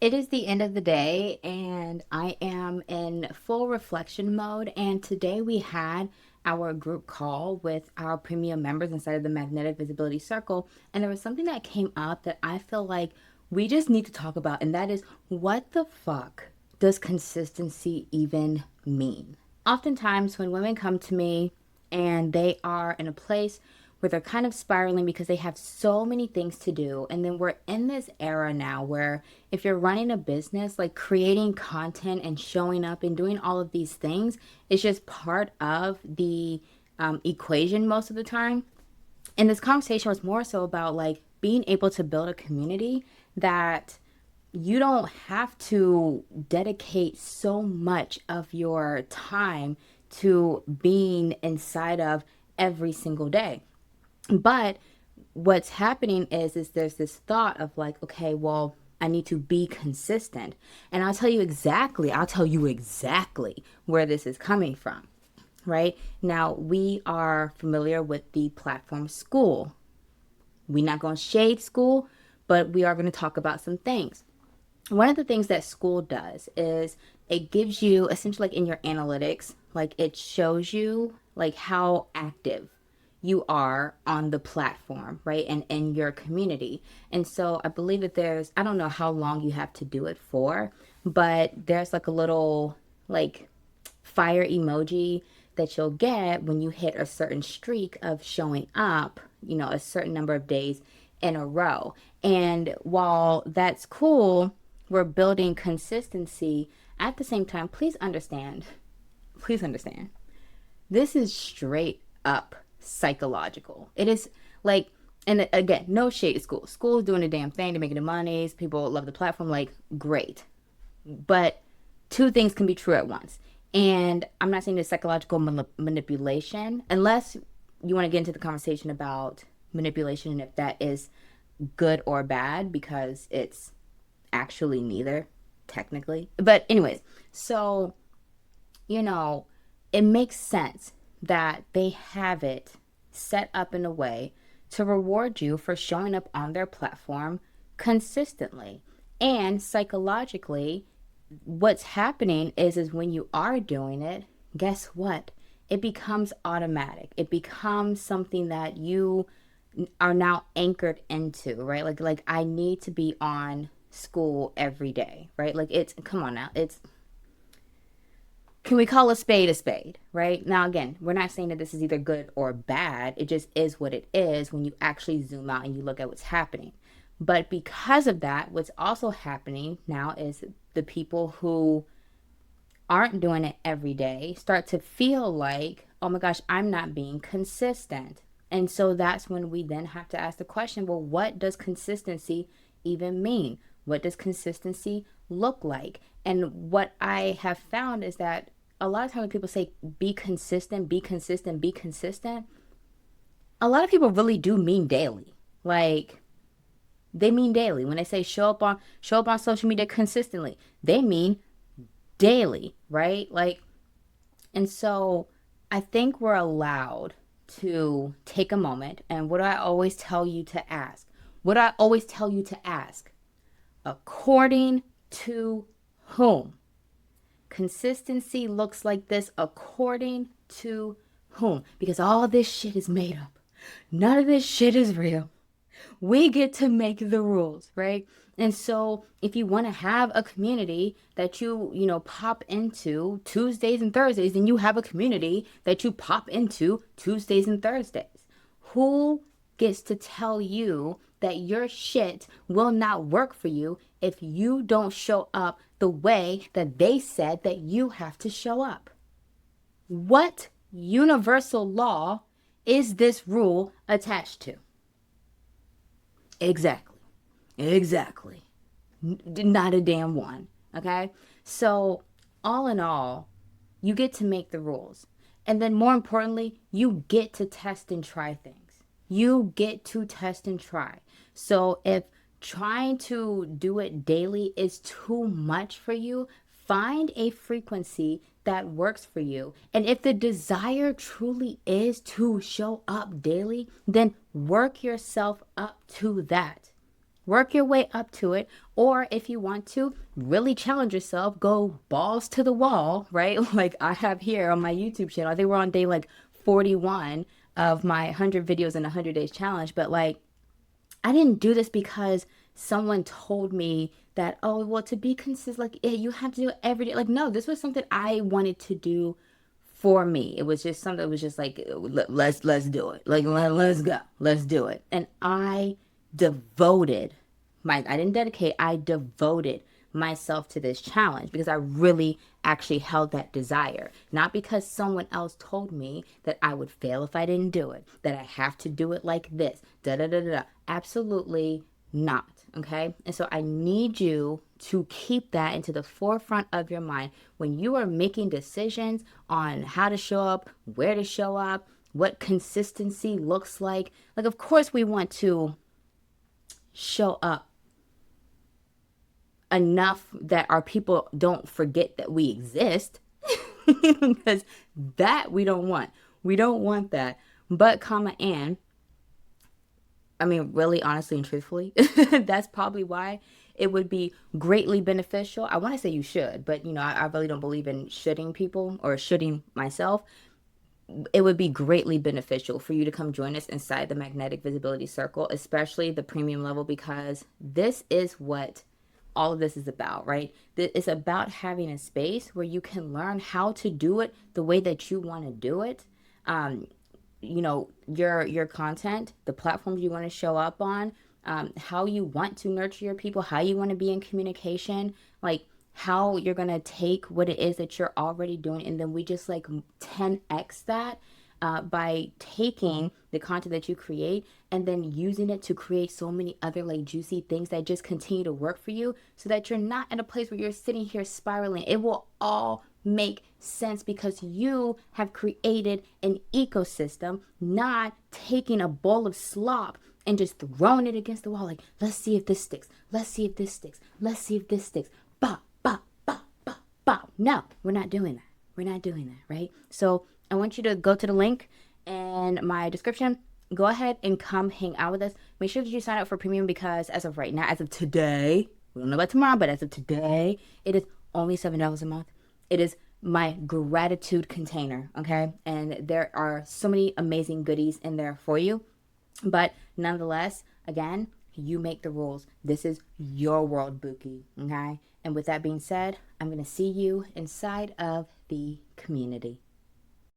It is the end of the day, and I am in full reflection mode. And today we had our group call with our premium members inside of the Magnetic Visibility Circle. And there was something that came up that I feel like we just need to talk about, and that is, what the fuck does consistency even mean? Oftentimes, when women come to me and they are in a place where they're kind of spiraling because they have so many things to do. And then we're in this era now where if you're running a business, like creating content and showing up and doing all of these things is just part of the equation most of the time. And this conversation was more so about like being able to build a community that you don't have to dedicate so much of your time to being inside of every single day. But what's happening is there's this thought of like, okay, well, I need to be consistent. And I'll tell you exactly where this is coming from. Right? Now, we are familiar with the platform school. We're not going to shade school, but we are going to talk about some things. One of the things that school does is it gives you essentially like in your analytics, like it shows you like how active you are on the platform, right? And in your community. And so I believe that I don't know how long you have to do it for, but there's like a little like fire emoji that you'll get when you hit a certain streak of showing up, a certain number of days in a row. And while that's cool, we're building consistency. At the same time, please understand, this is straight up psychological. It is like, and again, no shade to school. School is doing a damn thing. They're making the monies. People love the platform. Like, great. But two things can be true at once. And I'm not saying it's psychological manipulation, unless you want to get into the conversation about manipulation and if that is good or bad, because it's actually neither, technically. But, anyways, so, it makes sense that they have it set up in a way to reward you for showing up on their platform consistently. And psychologically, what's happening is when you are doing it, guess what? It becomes automatic. It becomes something that you are now anchored into, right? Like I need to be on school every day, right? Like it's come on now. It's can we call a spade, right? Now again, we're not saying that this is either good or bad. It just is what it is when you actually zoom out and you look at what's happening. But because of that, what's also happening now is the people who aren't doing it every day start to feel like, oh my gosh, I'm not being consistent. And so that's when we then have to ask the question, well, what does consistency even mean? What does consistency look like? And what I have found is that a lot of times when people say be consistent, be consistent, be consistent, a lot of people really do mean daily. Like they mean daily. When they say show up on social media consistently, they mean daily, right? Like, and so I think we're allowed to take a moment. And what do I always tell you to ask? What do I always tell you to ask? According to whom? Consistency looks like this according to whom? Because all this shit is made up. None of this shit is real. We get to make the rules, right? And so if you want to have a community that pop into Tuesdays and Thursdays, then you have a community that you pop into Tuesdays and Thursdays. Who gets to tell you that your shit will not work for you if you don't show up the way that they said that you have to show up? What universal law is this rule attached to? Exactly. Exactly. Not a damn one. Okay? So, all in all, you get to make the rules. And then more importantly, you get to test and try things. You get to test and try. So, if trying to do it daily is too much for you, find a frequency that works for you. And if the desire truly is to show up daily, then work yourself up to that. work your way up to it. Or if you want to really challenge yourself, go balls to the wall, right? Like I have here on my YouTube channel. I think we're on day like 41 of my 100 videos in 100 days challenge. But like, I didn't do this because someone told me that, oh, well, to be consistent, like you have to do it every day. Like, no, this was something I wanted to do for me. It was just something that was just like, let's do it. Like, let's go. Let's do it. And I devoted I didn't dedicate, I devoted myself to this challenge because I really actually held that desire. Not because someone else told me that I would fail if I didn't do it, that I have to do it like this, da da da da da. Absolutely not. Okay. And so I need you to keep that into the forefront of your mind when you are making decisions on how to show up, where to show up, what consistency looks like. Like, of course, we want to show up enough that our people don't forget that we exist because that we don't want. We don't want that. But and I mean, really, honestly, and truthfully, that's probably why it would be greatly beneficial. I want to say you should, but I really don't believe in shoulding people or shoulding myself. It would be greatly beneficial for you to come join us inside the Magnetic Visibility Circle, especially the premium level, because this is what all of this is about, right? It's about having a space where you can learn how to do it the way that you want to do it. Your content, the platforms you want to show up on, how you want to nurture your people, how you want to be in communication, like how you're going to take what it is that you're already doing. And then we just like 10x that by taking the content that you create and then using it to create so many other like juicy things that just continue to work for you so that you're not in a place where you're sitting here spiraling. It will all make sense because you have created an ecosystem, not taking a bowl of slop and just throwing it against the wall. Like, let's see if this sticks. Let's see if this sticks. Let's see if this sticks. Bah, bah, bah, bah, bah. No, we're not doing that. We're not doing that, right? So I want you to go to the link in my description. Go ahead and come hang out with us. Make sure that you sign up for premium because as of right now, as of today, we don't know about tomorrow, but as of today, it is only $7 a month. It is my gratitude container, okay? And there are so many amazing goodies in there for you. But nonetheless, again, you make the rules. This is your world, Buki, okay? And with that being said, I'm going to see you inside of the community.